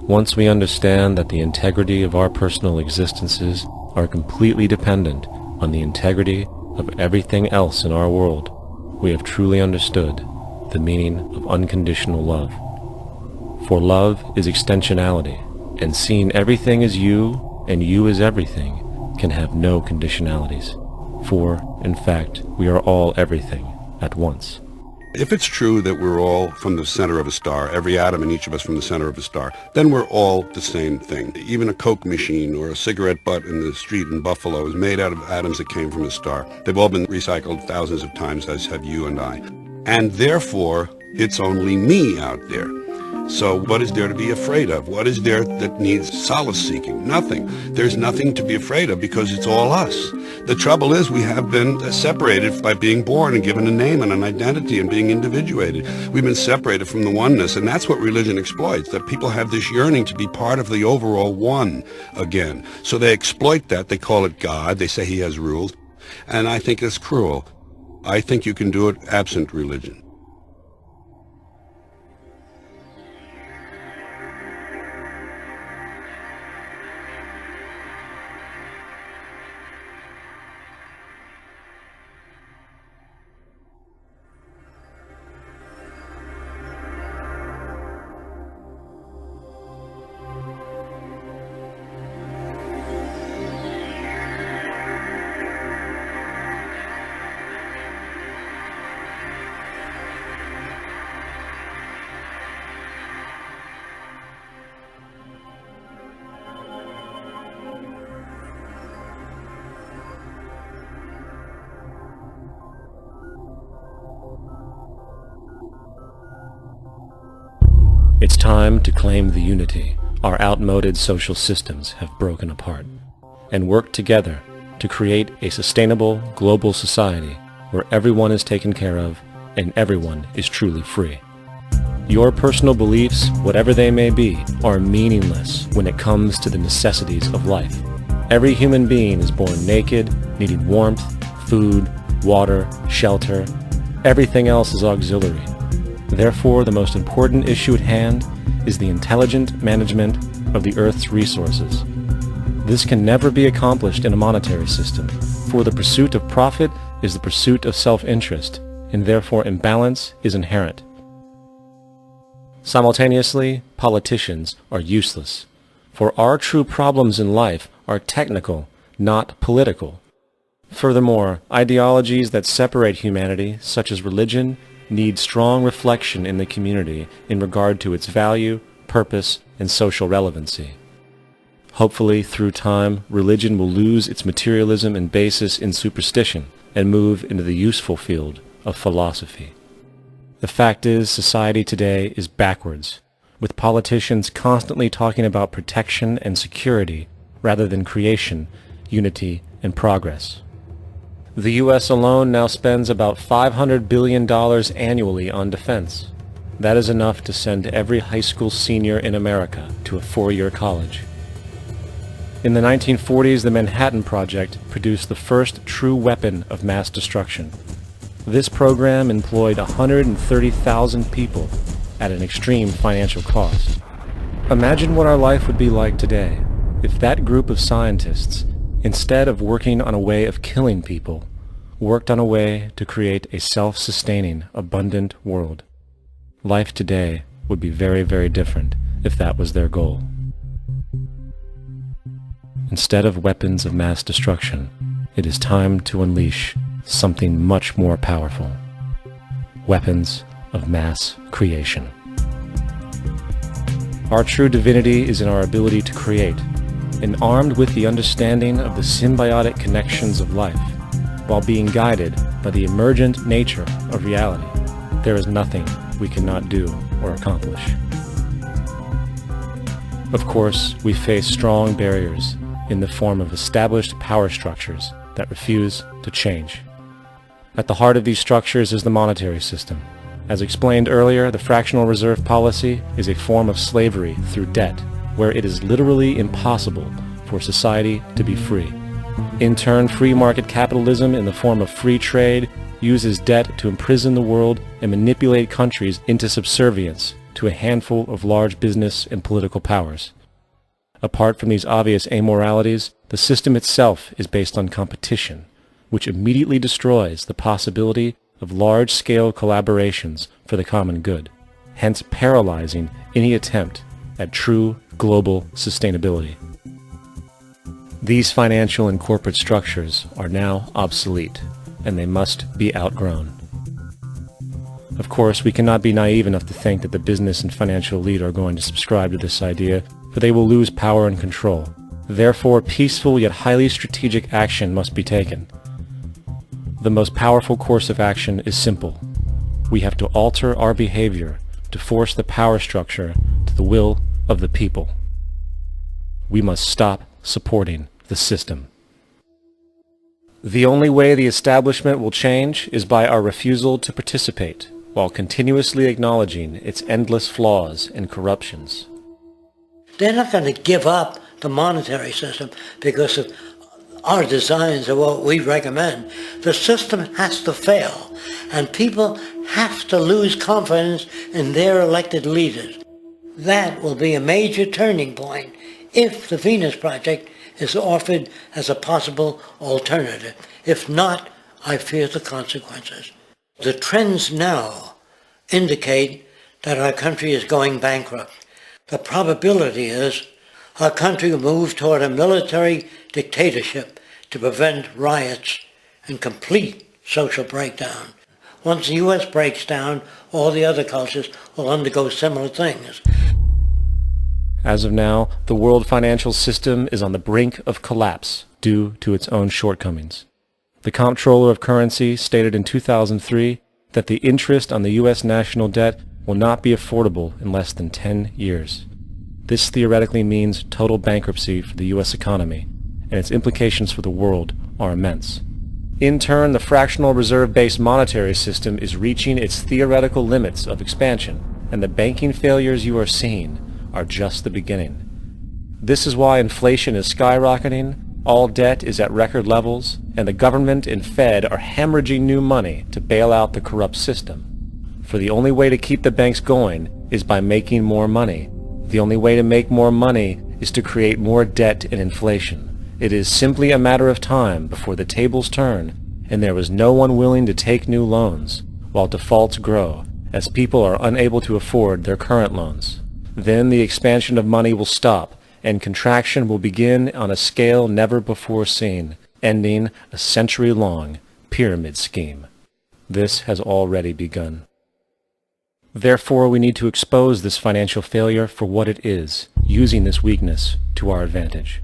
Once we understand that the integrity of our personal existences are completely dependent on the integrity of everything else in our world, we have truly understood the meaning of unconditional love. For love is extensionality, and seeing everything as you and you as everything can have no conditionalities. For, in fact, we are all everything at once. If it's true that we're all from the center of a star, every atom in each of us from the center of a star, then we're all the same thing. Even a Coke machine or a cigarette butt in the street in Buffalo is made out of atoms that came from a star. They've all been recycled thousands of times, as have you and I. And therefore, it's only me out there. So what is there to be afraid of? What is there that needs solace-seeking? Nothing. There's nothing to be afraid of because it's all us. The trouble is we have been separated by being born and given a name and an identity and being individuated. We've been separated from the oneness, and that's what religion exploits, that people have this yearning to be part of the overall one again. So they exploit that. They call it God. They say he has rules. And I think it's cruel. I think you can do it absent religion. It's time to claim the unity our outmoded social systems have broken apart, and work together to create a sustainable global society where everyone is taken care of and everyone is truly free. Your personal beliefs, whatever they may be, are meaningless when it comes to the necessities of life. Every human being is born naked, needing warmth, food, water, shelter. Everything else is auxiliary. Therefore, the most important issue at hand is the intelligent management of the Earth's resources. This can never be accomplished in a monetary system, for the pursuit of profit is the pursuit of self-interest, and therefore imbalance is inherent. Simultaneously, politicians are useless, for our true problems in life are technical, not political. Furthermore, ideologies that separate humanity, such as religion, need strong reflection in the community in regard to its value, purpose, and social relevancy. Hopefully, through time, religion will lose its materialism and basis in superstition and move into the useful field of philosophy. The fact is, society today is backwards, with politicians constantly talking about protection and security rather than creation, unity, and progress. The U.S. alone now spends about $500 billion annually on defense. That is enough to send every high school senior in America to a four-year college. In the 1940s, the Manhattan Project produced the first true weapon of mass destruction. This program employed 130,000 people at an extreme financial cost. Imagine what our life would be like today if that group of scientists, instead of working on a way of killing people, worked on a way to create a self-sustaining, abundant world. Life today would be very, very different if that was their goal. Instead of weapons of mass destruction, it is time to unleash something much more powerful. Weapons of mass creation. Our true divinity is in our ability to create, and armed with the understanding of the symbiotic connections of life, while being guided by the emergent nature of reality, there is nothing we cannot do or accomplish. Of course, we face strong barriers in the form of established power structures that refuse to change. At the heart of these structures is the monetary system. As explained earlier, the fractional reserve policy is a form of slavery through debt, where it is literally impossible for society to be free. In turn, free market capitalism in the form of free trade uses debt to imprison the world and manipulate countries into subservience to a handful of large business and political powers. Apart from these obvious amoralities, the system itself is based on competition, which immediately destroys the possibility of large-scale collaborations for the common good, hence paralyzing any attempt at true global sustainability. These financial and corporate structures are now obsolete, and they must be outgrown. Of course, we cannot be naive enough to think that the business and financial elite are going to subscribe to this idea, for they will lose power and control. Therefore, peaceful yet highly strategic action must be taken. The most powerful course of action is simple. We have to alter our behavior to force the power structure to the will of the people. We must stop supporting the system. The only way the establishment will change is by our refusal to participate, while continuously acknowledging its endless flaws and corruptions. They're not going to give up the monetary system because of our designs of what we recommend. The system has to fail, and people have to lose confidence in their elected leaders. That will be a major turning point if the Venus Project is offered as a possible alternative. If not, I fear the consequences. The trends now indicate that our country is going bankrupt. The probability is our country will move toward a military dictatorship to prevent riots and complete social breakdown. Once the U.S. breaks down, all the other cultures will undergo similar things. As of now, the world financial system is on the brink of collapse due to its own shortcomings. The Comptroller of Currency stated in 2003 that the interest on the U.S. national debt will not be affordable in less than 10 years. This theoretically means total bankruptcy for the U.S. economy, and its implications for the world are immense. In turn, the fractional reserve-based monetary system is reaching its theoretical limits of expansion, and the banking failures you are seeing are just the beginning. This is why inflation is skyrocketing, all debt is at record levels, and the government and Fed are hemorrhaging new money to bail out the corrupt system. For the only way to keep the banks going is by making more money. The only way to make more money is to create more debt and inflation. It is simply a matter of time before the tables turn, and there is no one willing to take new loans, while defaults grow, as people are unable to afford their current loans. Then the expansion of money will stop, and contraction will begin on a scale never before seen, ending a century-long pyramid scheme. This has already begun. Therefore, we need to expose this financial failure for what it is, using this weakness to our advantage.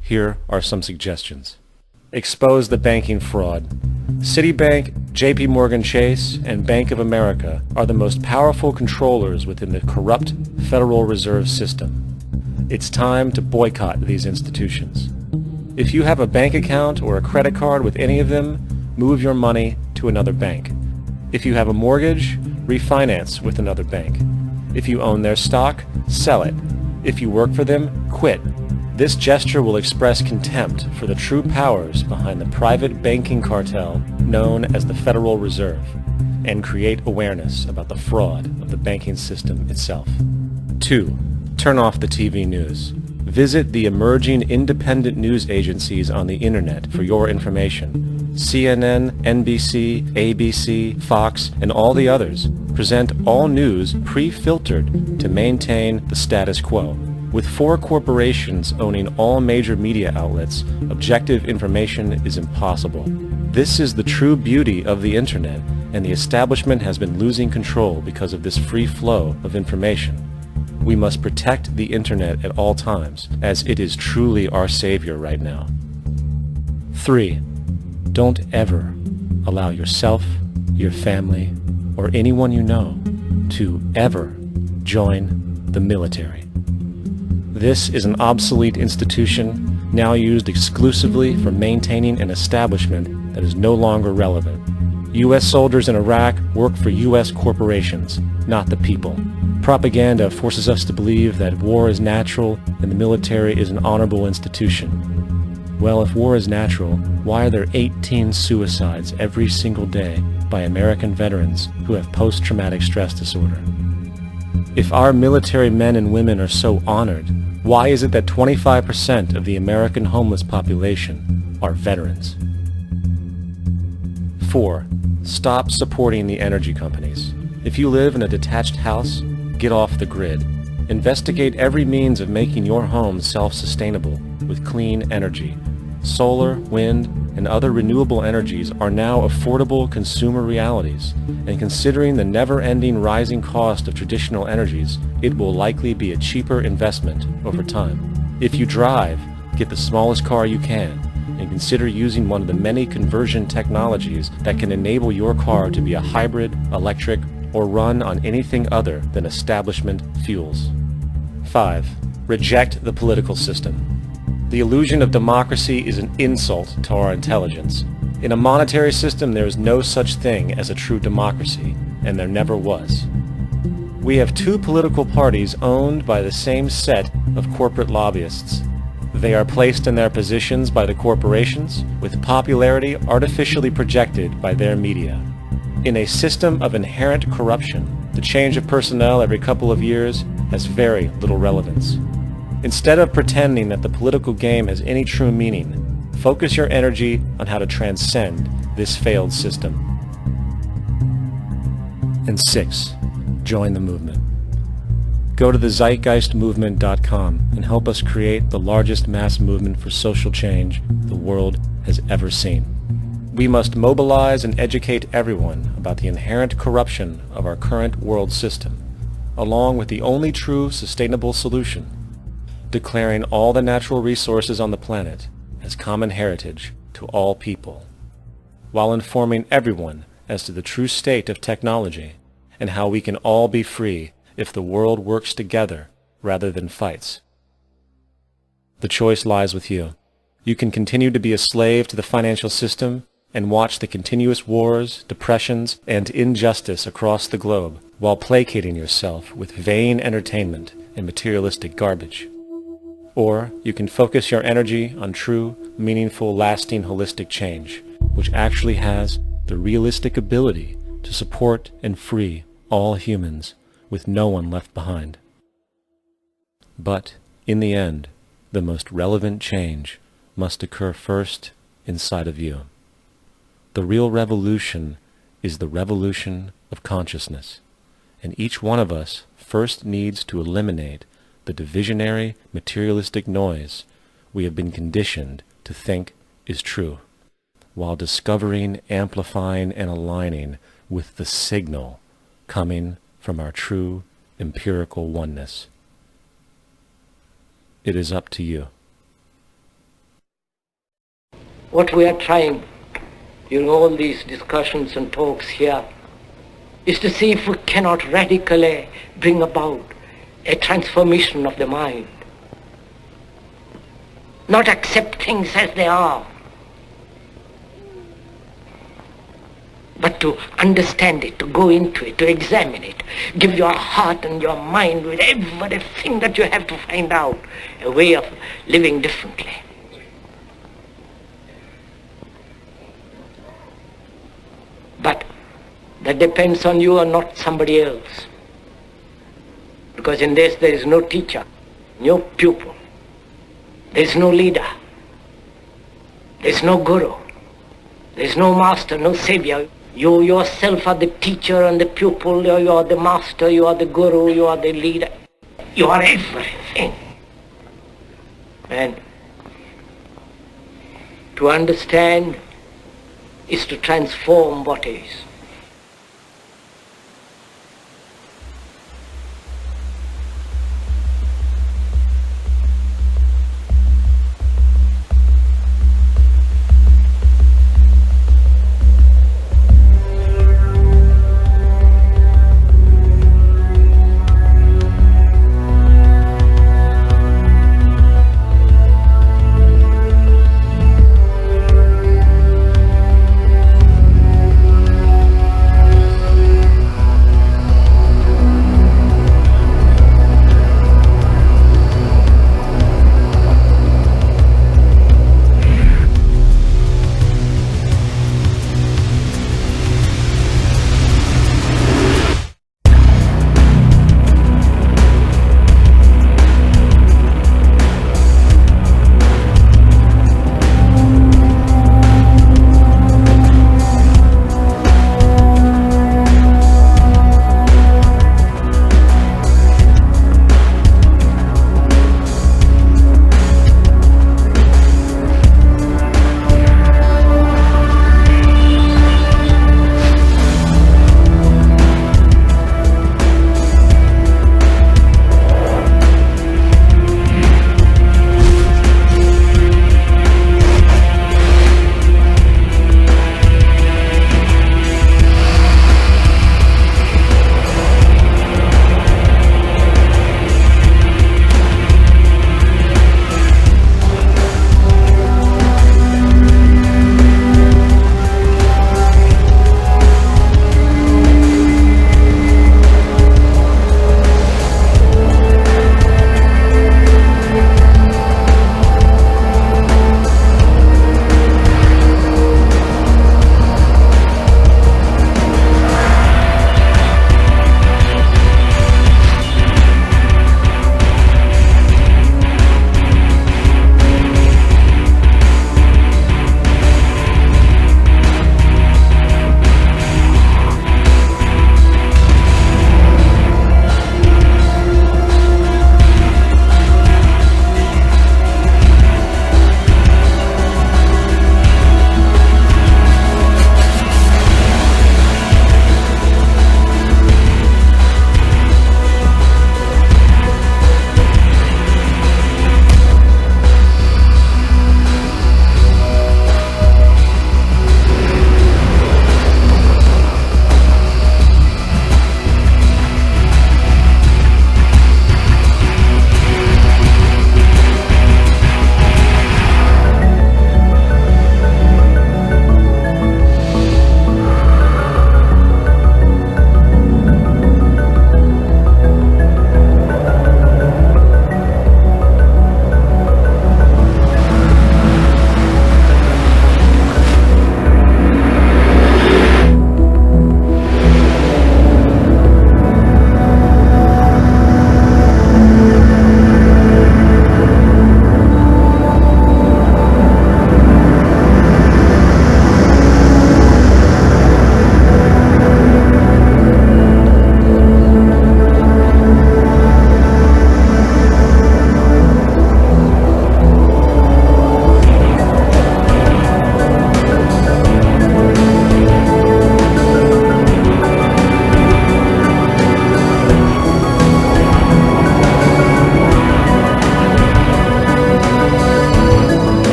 Here are some suggestions. Expose the banking fraud. Citibank, JP Morgan Chase, and Bank of America are the most powerful controllers within the corrupt Federal Reserve System. It's time to boycott these institutions. If you have a bank account or a credit card with any of them, move your money to another bank. If you have a mortgage, refinance with another bank. If you own their stock, sell it. If you work for them, quit. This gesture will express contempt for the true powers behind the private banking cartel known as the Federal Reserve, and create awareness about the fraud of the banking system itself. 2. Turn off the TV news. Visit the emerging independent news agencies on the internet for your information. CNN, NBC, ABC, Fox, and all the others present all news pre-filtered to maintain the status quo. With 4 corporations owning all major media outlets, objective information is impossible. This is the true beauty of the internet, and the establishment has been losing control because of this free flow of information. We must protect the internet at all times, as it is truly our savior right now. 3. Don't ever allow yourself, your family, or anyone you know to ever join the military. This is an obsolete institution now used exclusively for maintaining an establishment that is no longer relevant. U.S. soldiers in Iraq work for U.S. corporations, not the people. Propaganda forces us to believe that war is natural and the military is an honorable institution. Well, if war is natural, why are there 18 suicides every single day by American veterans who have post-traumatic stress disorder? If our military men and women are so honored, why is it that 25% of the American homeless population are veterans? 4. Stop supporting the energy companies. If you live in a detached house, get off the grid. Investigate every means of making your home self-sustainable with clean energy. Solar, wind, and other renewable energies are now affordable consumer realities, and considering the never-ending rising cost of traditional energies, it will likely be a cheaper investment over time. If you drive, get the smallest car you can, and consider using one of the many conversion technologies that can enable your car to be a hybrid, electric, or run on anything other than establishment fuels. 5. Reject the political system. The illusion of democracy is an insult to our intelligence. In a monetary system, there is no such thing as a true democracy, and there never was. We have two political parties owned by the same set of corporate lobbyists. They are placed in their positions by the corporations, with popularity artificially projected by their media. In a system of inherent corruption, the change of personnel every couple of years has very little relevance. Instead of pretending that the political game has any true meaning, focus your energy on how to transcend this failed system. And 6. Join the movement. Go to thezeitgeistmovement.com and help us create the largest mass movement for social change the world has ever seen. We must mobilize and educate everyone about the inherent corruption of our current world system, along with the only true sustainable solution, declaring all the natural resources on the planet as common heritage to all people, while informing everyone as to the true state of technology and how we can all be free if the world works together rather than fights. The choice lies with you. You can continue to be a slave to the financial system and watch the continuous wars, depressions, and injustice across the globe while placating yourself with vain entertainment and materialistic garbage. Or you can focus your energy on true, meaningful, lasting, holistic change, which actually has the realistic ability to support and free all humans with no one left behind. But, in the end, the most relevant change must occur first inside of you. The real revolution is the revolution of consciousness, and each one of us first needs to eliminate the divisionary, materialistic noise we have been conditioned to think is true, while discovering, amplifying, and aligning with the signal coming from our true empirical oneness. It is up to you. What we are trying during all these discussions and talks here is to see if we cannot radically bring about a transformation of the mind. Not accept things as they are, but to understand it, to go into it, to examine it. Give your heart and your mind with everything that you have to find out a way of living differently. But that depends on you and not somebody else. Because in this there is no teacher, no pupil, there is no leader, there is no guru, there is no master, no savior. You yourself are the teacher and the pupil, you are the master, you are the guru, you are the leader. You are everything. And to understand is to transform what is.